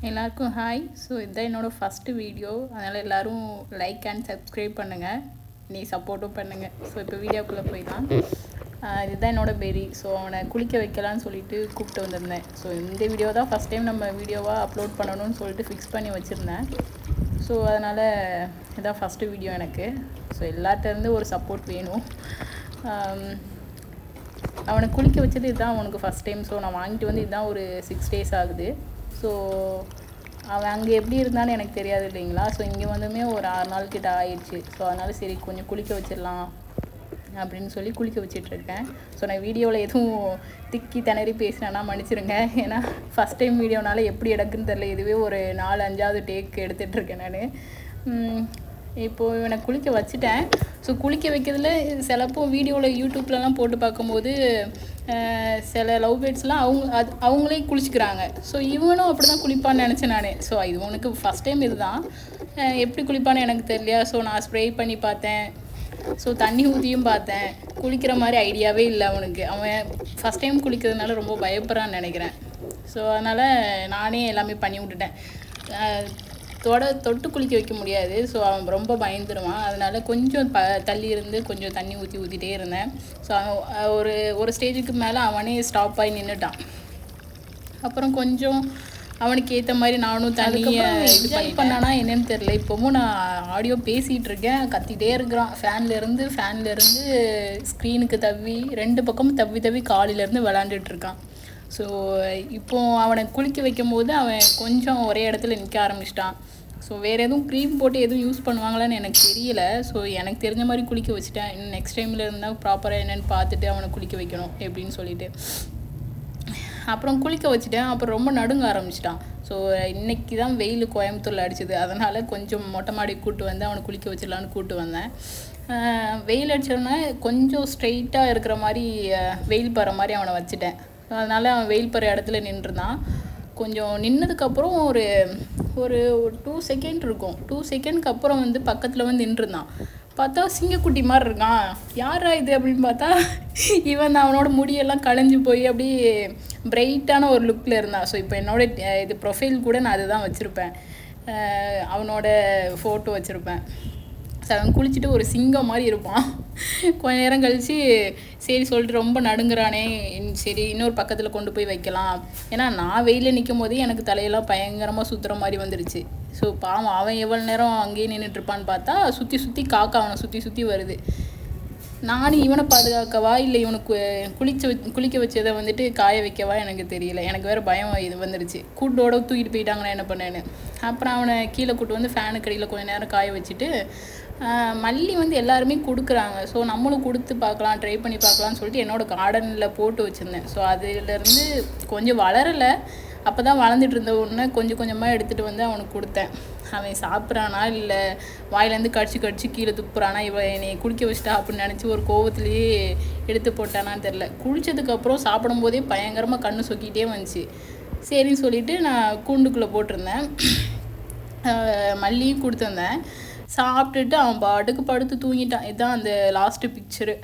எல்லாருக்கும் hi. So இதுதான் என்னோடய ஃபஸ்ட்டு வீடியோ. அதனால் எல்லோரும் லைக் அண்ட் சப்ஸ்கிரைப் பண்ணுங்கள், நீ சப்போர்ட்டும் பண்ணுங்கள். ஸோ இப்போ வீடியோக்குள்ளே போயிடலாம். இதுதான் என்னோடய பெரி. ஸோ அவனை குளிக்க வைக்கலான்னு சொல்லிட்டு கூப்பிட்டு வந்திருந்தேன். ஸோ இந்த வீடியோ தான் ஃபஸ்ட் டைம் நம்ம வீடியோவாக அப்லோட் பண்ணணும்னு சொல்லிட்டு ஃபிக்ஸ் பண்ணி வச்சுருந்தேன். ஸோ அதனால் இதுதான் ஃபஸ்ட்டு வீடியோ எனக்கு. ஸோ எல்லார்ட்டேருந்து ஒரு சப்போர்ட் வேணும். அவனை குளிக்க வச்சது இதுதான் அவனுக்கு ஃபஸ்ட் டைம். ஸோ நான் வாங்கிட்டு வந்து இதுதான் ஒரு 6 days ஆகுது. ஸோ அவன் அங்கே எப்படி இருந்தான்னு எனக்கு தெரியாது இல்லைங்களா. ஸோ இங்கே வந்துமே ஒரு 6 நாள் கிட்ட ஆயிடுச்சு. ஸோ அதனால் சரி கொஞ்சம் குளிக்க வச்சிடலாம் அப்படின்னு சொல்லி குளிக்க வச்சிட்ருக்கேன். ஸோ நான் வீடியோவில் எதுவும் திக்கி திணறி பேசினேன்னா மன்னிச்சிருங்க. ஏன்னா ஃபஸ்ட் டைம் வீடியோனால எப்படி எடுக்குன்னு தெரில. இதுவே ஒரு 4-5வது டேக் எடுத்துகிட்ருக்கேன் நான். இப்போது இவனை குளிக்க வச்சுட்டேன். ஸோ குளிக்க வைக்கிறதுல சிலப்போ வீடியோவில் யூடியூப்லலாம் போட்டு பார்க்கும்போது சில லவ் பேர்ட்ஸ்லாம் அவங்களே குளிச்சுக்கிறாங்க. ஸோ இவனும் அப்படி தான் குளிப்பான்னு நினச்சேன் நான். ஸோ இது உனக்கு ஃபஸ்ட் டைம் இதுதான், எப்படி குளிப்பான்னு எனக்கு தெரியலையா. ஸோ நான் ஸ்ப்ரே பண்ணி பார்த்தேன். ஸோ தண்ணி ஊற்றியும் பார்த்தேன். குளிக்கிற மாதிரி ஐடியாவே இல்லை அவனுக்கு. அவன் ஃபஸ்ட் டைம் குளிக்கிறதுனால ரொம்ப பயப்படுறான்னு நினைக்கிறேன். ஸோ அதனால் நானே எல்லாமே பண்ணி விட்டுட்டேன். தொட்டு குளிக்க வைக்க முடியாது. ஸோ அவன் ரொம்ப பயந்துடுவான். அதனால் கொஞ்சம் தள்ளி இருந்து கொஞ்சம் தண்ணி ஊற்றிட்டே இருந்தேன். ஸோ அவன் ஒரு ஸ்டேஜுக்கு மேலே அவனே ஸ்டாப் ஆகி நின்றுட்டான். அப்புறம் கொஞ்சம் அவனுக்கு ஏற்ற மாதிரி நானும் தண்ணியை என்ஜாய் பண்ணானா என்னன்னு தெரில. இப்போவும் நான் ஆடியோ பேசிகிட்டு இருக்கேன், கத்திகிட்டே இருக்கிறான். ஃபேன்லேருந்து ஸ்க்ரீனுக்கு தவ்வி 2 பக்கமும் தவ்வி காலிலேருந்து விளாண்டுட்ருக்கான். ஸோ இப்போது அவனை குளிக்க வைக்கும் போது அவன் கொஞ்சம் ஒரே இடத்துல நிற்க ஆரம்பிச்சிட்டான். ஸோ வேறு எதுவும் க்ரீம் போட்டு எதுவும் யூஸ் பண்ணுவாங்களான்னு எனக்கு தெரியல. ஸோ எனக்கு தெரிஞ்ச மாதிரி குளிக்க வச்சுட்டேன். இன்னும் நெக்ஸ்ட் டைமில் இருந்தால் ப்ராப்பராக என்னென்னு பார்த்துட்டு அவனை குளிக்க வைக்கணும் எப்படின்னு சொல்லிட்டு அப்புறம் குளிக்க வச்சுட்டேன். அப்புறம் ரொம்ப நடுங்க ஆரம்பிச்சிட்டான். ஸோ இன்றைக்கி தான் வெயில் கோயம்புத்தூரில் அடிச்சுது. அதனால் கொஞ்சம் மொட்டை மாடி கூப்பிட்டு வந்து அவனை குளிக்க வச்சிடலான்னு கூப்பிட்டு வந்தேன். வெயில் அடிச்சோடனே கொஞ்சம் ஸ்ட்ரெயிட்டாக இருக்கிற மாதிரி வெயில் படுற மாதிரி அவனை வச்சுட்டேன். அதனால் அவன் வெயில் படுற இடத்துல நின்றுருந்தான். கொஞ்சம் நின்னதுக்கப்புறம் ஒரு 2 செகண்ட் இருக்கும். 2 செகண்ட்க்கு அப்புறம் வந்து பக்கத்தில் வந்து நின்றுருந்தான். பார்த்தா சிங்கக்குட்டி மாதிரி இருக்கான். யாரா இது அப்படின்னு பார்த்தா இவன் தான். அவனோட முடியெல்லாம் களைஞ்சி போய் அப்படியே பிரைட்டான ஒரு லுக்கில் இருந்தான். ஸோ இப்போ என்னோட இது ப்ரொஃபைல் கூட நான் அதுதான் வச்சுருப்பேன். அவனோட ஃபோட்டோ வச்சுருப்பேன். ஸோ அவன் குளிச்சுட்டு ஒரு சிங்கம் மாதிரி இருப்பான். கொஞ்ச நேரம் கழித்து சரி சொல்லிட்டு ரொம்ப நடுங்குறானே, சரி இன்னொரு பக்கத்தில் கொண்டு போய் வைக்கலாம். ஏன்னா நான் வெயிலில் நிற்கும் போதே எனக்கு தலையெல்லாம் பயங்கரமாக சுற்றுற மாதிரி வந்துடுச்சு. ஸோ பாவம் அவன் எவ்வளோ நேரம் அங்கேயே நின்றுட்டுருப்பான்னு பார்த்தா சுற்றி காக்கா அவனை சுற்றி வருது. நானும் இவனை பாதுகாக்கவா இல்லை இவனுக்கு குளிக்க வச்சதை வந்துட்டு காய வைக்கவா எனக்கு தெரியல. எனக்கு வேறு பயம் இது வந்துடுச்சு. கூட்டோட தூக்கிட்டு போயிட்டாங்கன்னா என்ன பண்ணேன்னு. அப்புறம் அவனை கீழே கூட்டு வந்து ஃபேனுக்கு அடியில் கொஞ்சம் நேரம் காய வச்சுட்டு மல்லி வந்து எல்லாருமே கொடுக்குறாங்க. ஸோ நம்மளும் கொடுத்து பார்க்கலாம், ட்ரை பண்ணி பார்க்கலான்னு சொல்லிட்டு என்னோடய கார்டனில் போட்டு வச்சுருந்தேன். ஸோ அதிலேருந்து கொஞ்சம் வளரலை. அப்போ தான் வளர்ந்துட்டு இருந்த ஒன்று கொஞ்சம் கொஞ்சமாக எடுத்துகிட்டு வந்து அவனுக்கு கொடுத்தேன். அவன் சாப்பிட்றானா இல்லை வாயிலேருந்து கடிச்சு கீழே துப்புறானா, இவன் என்னை குளிக்க வச்சிட்டா அப்படின்னு நினச்சி ஒரு கோவத்துலேயே எடுத்து போட்டானான்னு தெரில. குளித்ததுக்கப்புறம் சாப்பிடும்போதே பயங்கரமாக கண்ணு சொக்கிட்டே வந்துச்சு. சரின்னு சொல்லிவிட்டு நான் கூண்டுக்குள்ளே போட்டிருந்தேன். மல்லியும் கொடுத்துருந்தேன். சாப்பிட்டுட்டு அவன் பாட்டுக்கு படுத்து தூங்கிட்டான். இதுதான் அந்த லாஸ்ட்டு பிக்சரு.